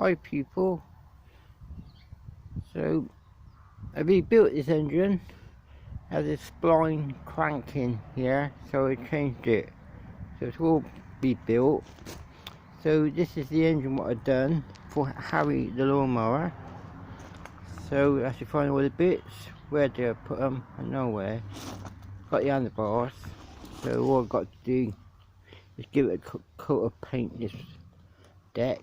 Hi people, so I rebuilt this engine, has a spline crank in here, so I changed it, so it's all rebuilt. So this is the engine what I've done for Harry the lawnmower. So I have to find all the bits, where do I put them, I know where. Got the handlebars, so all I've got to do is give it a coat of paint, this deck,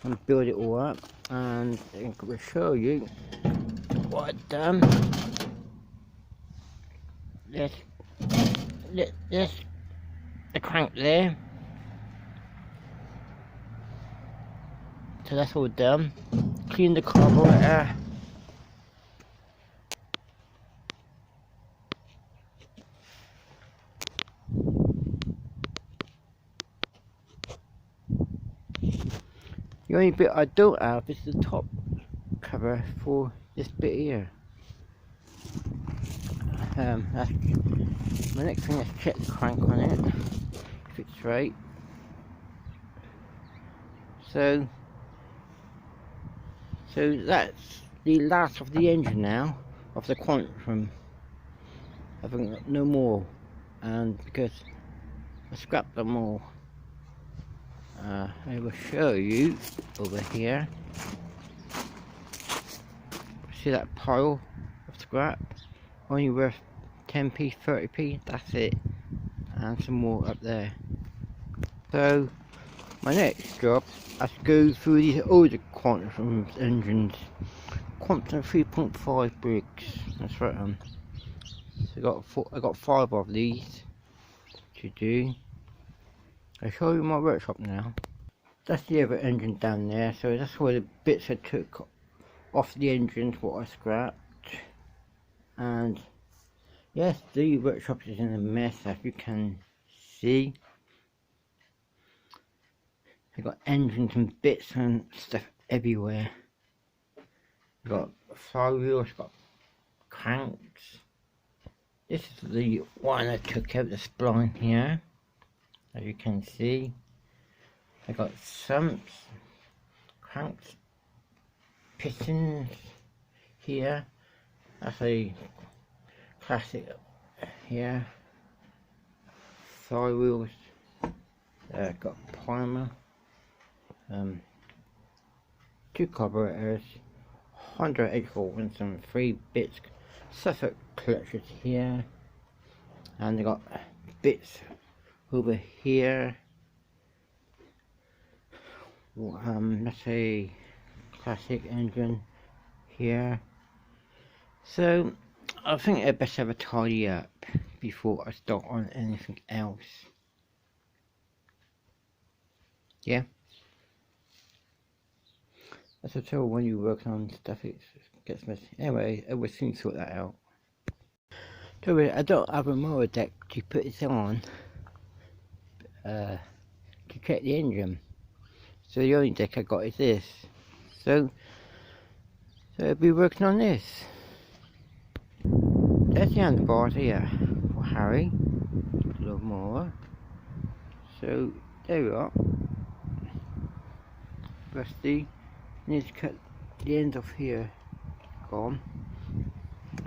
and build it all up, and I'm going to show you what I've done. There's the crank there, so that's all done. Clean the carburetor, the only bit I don't have is the top cover for this bit here. That's my next thing is check the crank on it, if it's straight. So that's the last of the engine now, of the Quantum. I've got no more, and because I scrapped them all, I will show you over here. See that pile of scrap? Only worth 10p, 30p, that's it. And some more up there. So my next job is to go through these older Quantum engines. Quantum 3.5 bricks, that's right. So I got 5 of these to do. I'll show you my workshop now. That's the other engine down there, so that's where the bits I took off the engines, what I scrapped. And yes, the workshop is in a mess, as you can see. I got engines and bits and stuff everywhere. Got flywheels, got cranks. This is the one I took out, the spline here, as you can see. I got sumps, cranks, pistons here. That's a classic here. Flywheels. Got primer. 2 carburetors, Honda H4 and some 3 bits. Suffolk clutches here, and I got bits over here. That's a classic engine here. So I think I best have a tidy up before I start on anything else. Yeah, that's the trouble when you work on stuff, it gets messy. Anyway, I will soon sort that out. So I don't have a mower deck to put this on to check the engine. So the only deck I got is this. So I'll be working on this. There's the handlebars here for Harry, the lawnmower. So there we are. Rusty. Need to cut the end off here. Gone.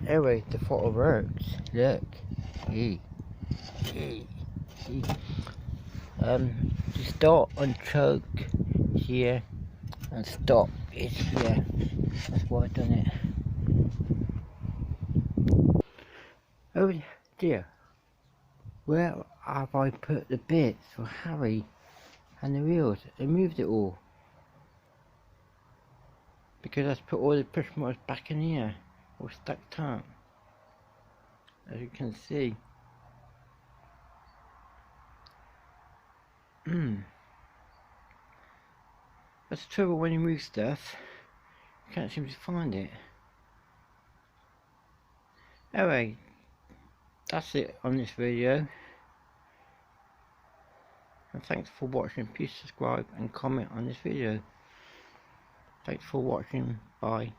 Anyway, the throttle works. Look. To start on choke here, and stop is here. That's why I've done it. Oh dear, where have I put the bits for Harry and the wheels? I moved it all, because I put all the push motors back in here, all stacked up, as you can see. That's the trouble when you move stuff, you can't seem to find it. Anyway, that's it on this video, and thanks for watching. Please subscribe and comment on this video. Thanks for watching. Bye.